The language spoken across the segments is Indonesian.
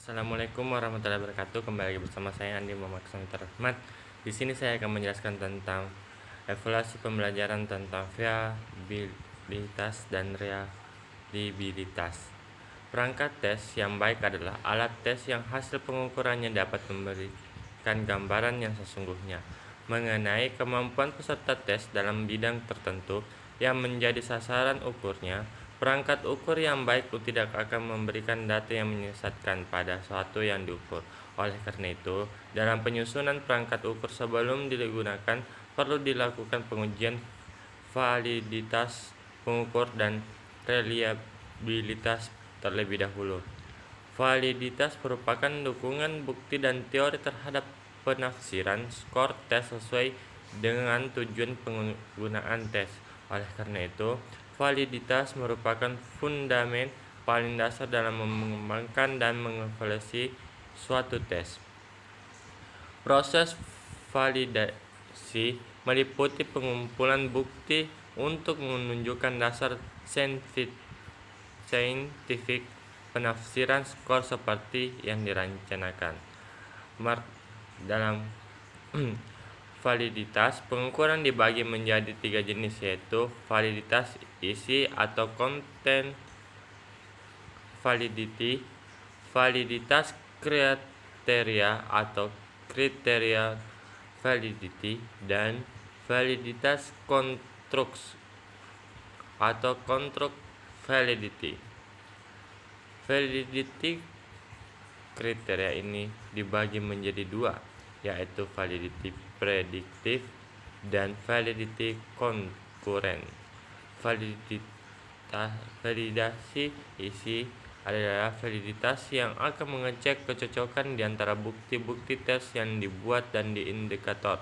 Assalamualaikum warahmatullahi wabarakatuh. Kembali lagi bersama saya Andi Muhammad Rahmat. Di sini saya akan menjelaskan tentang evaluasi pembelajaran tentang viabilitas dan reliabilitas. Perangkat tes yang baik adalah alat tes yang hasil pengukurannya dapat memberikan gambaran yang sesungguhnya mengenai kemampuan peserta tes dalam bidang tertentu yang menjadi sasaran ukurnya. Perangkat ukur yang baik tidak akan memberikan data yang menyesatkan pada sesuatu yang diukur. Oleh karena itu, dalam penyusunan perangkat ukur sebelum digunakan, perlu dilakukan pengujian validitas pengukur dan reliabilitas terlebih dahulu. Validitas merupakan dukungan bukti dan teori terhadap penafsiran skor tes sesuai dengan tujuan penggunaan tes. Oleh karena itu, validitas merupakan fundament paling dasar dalam mengembangkan dan mengevaluasi suatu tes. Proses validasi meliputi pengumpulan bukti untuk menunjukkan dasar saintifik penafsiran skor seperti yang direncanakan. Dalam validitas, pengukuran dibagi menjadi 3 jenis, yaitu validitas isi atau content validity, validitas kriteria atau kriteria validity, dan validitas construct atau construct validity. Validity kriteria ini dibagi menjadi 2, yaitu validity prediktif dan validity konkuren. Validasi isi adalah validitas yang akan mengecek kecocokan di antara bukti-bukti tes yang dibuat dan di indikator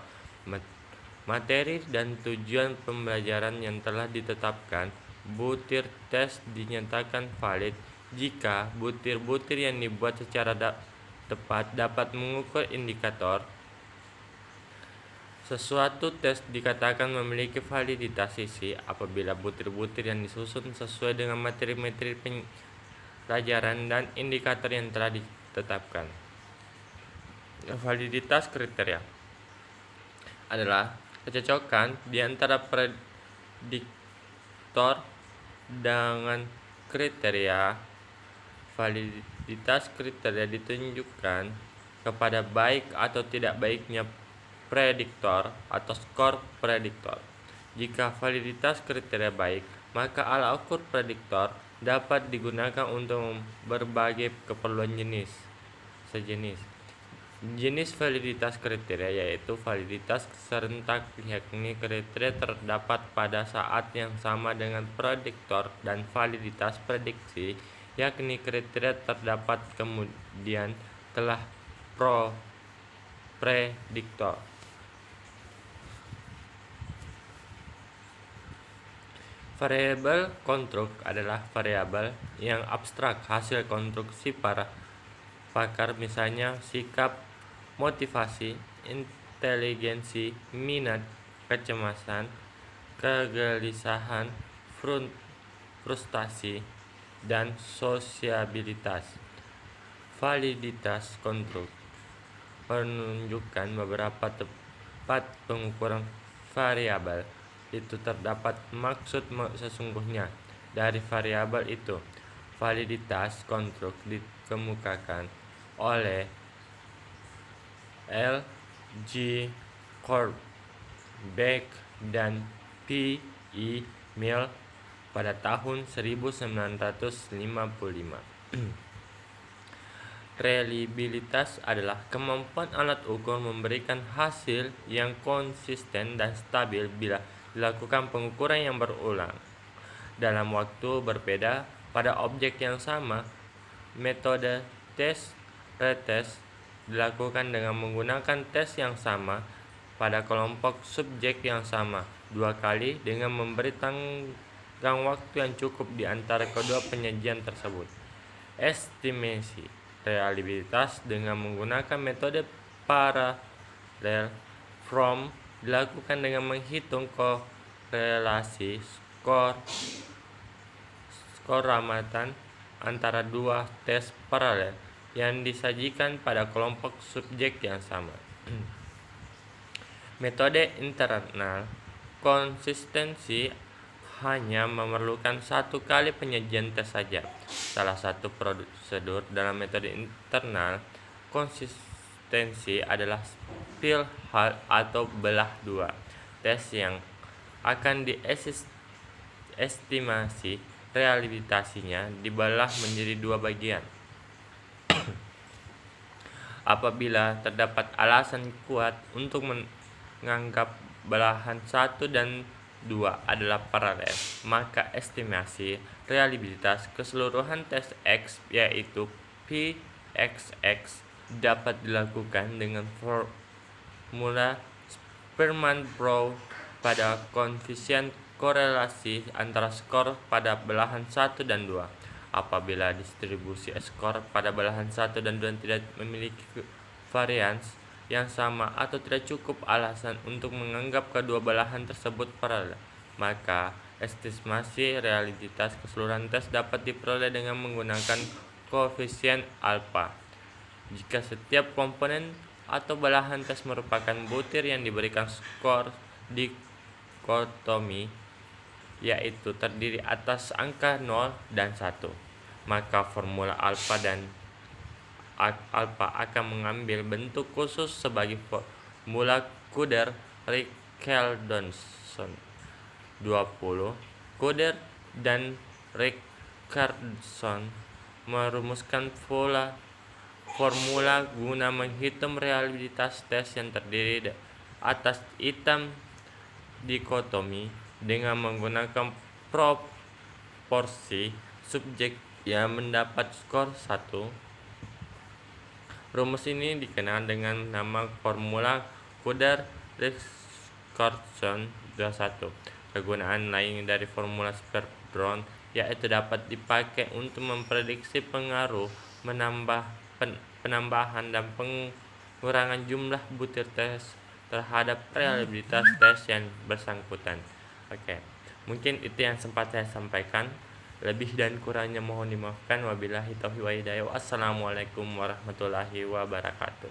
materi dan tujuan pembelajaran yang telah ditetapkan. Butir tes dinyatakan valid jika butir-butir yang dibuat secara tepat dapat mengukur indikator. Sesuatu tes dikatakan memiliki validitas isi apabila butir-butir yang disusun sesuai dengan materi-materi pelajaran dan indikator yang telah ditetapkan. Validitas kriteria adalah kecocokan di antara prediktor dengan kriteria. Validitas kriteria ditunjukkan kepada baik atau tidak baiknya prediktor atau skor prediktor. Jika validitas kriteria baik, maka alat ukur prediktor dapat digunakan untuk berbagai keperluan sejenis. Jenis validitas kriteria yaitu validitas serentak, yakni kriteria terdapat pada saat yang sama dengan prediktor, dan validitas prediksi, yakni kriteria terdapat kemudian telah prediktor. Variabel konstruk adalah variabel yang abstrak hasil konstruksi para pakar, misalnya sikap, motivasi, inteligensi, minat, kecemasan, kegelisahan, frustasi, dan sosiabilitas. Validitas konstruk menunjukkan beberapa tempat pengukuran variabel itu terdapat maksud sesungguhnya dari variabel itu. Validitas konstruk dikemukakan oleh L. G. Korb, Beck, dan P. E. Mill pada tahun 1955. Reliabilitas adalah kemampuan alat ukur memberikan hasil yang konsisten dan stabil bila dilakukan pengukuran yang berulang dalam waktu berbeda pada objek yang sama. Metode tes retest dilakukan dengan menggunakan tes yang sama pada kelompok subjek yang sama 2 kali dengan memberi tenggang waktu yang cukup di antara kedua penyajian tersebut. Estimasi reliabilitas dengan menggunakan metode parallel from dilakukan dengan menghitung korelasi skor ramatan antara 2 tes paralel. yang disajikan pada kelompok subjek yang sama. Metode internal konsistensi hanya memerlukan satu kali penyajian tes saja. Salah satu prosedur dalam metode internal konsistensi adalah split hal atau belah dua. Tes yang akan diestimasi realitasinya dibelah menjadi dua bagian. Apabila terdapat alasan kuat untuk menganggap belahan 1 dan 2 adalah paralel, maka estimasi reliabilitas keseluruhan tes X yaitu Pxx dapat dilakukan dengan formula Spearman-Brown pada koefisien korelasi antara skor pada belahan 1 dan 2. Apabila distribusi skor pada belahan 1 dan 2 tidak memiliki varians yang sama atau tidak cukup alasan untuk menganggap kedua belahan tersebut paralel, maka estimasi realitas keseluruhan tes dapat diperoleh dengan menggunakan koefisien alfa. Jika setiap komponen atau belahan tes merupakan butir yang diberikan skor dikotomi, yaitu terdiri atas angka 0 dan 1, maka formula alfa akan mengambil bentuk khusus sebagai formula Kuder-Richardson 20. Kuder dan Richardson merumuskan formula guna menghitung reliabilitas tes yang terdiri atas item dikotomi dengan menggunakan proporsi subjek yang mendapat skor 1. Rumus ini dikenal dengan nama formula Kuder-Richardson 21. Kegunaan lain dari formula Spearman-Brown yaitu dapat dipakai untuk memprediksi pengaruh penambahan dan pengurangan jumlah butir tes terhadap reliabilitas tes yang bersangkutan. Oke, mungkin itu yang sempat saya sampaikan. Lebih dan kurangnya mohon dimaafkan. Wabillahi taufiq wa hidayah. Wassalamualaikum warahmatullahi wabarakatuh.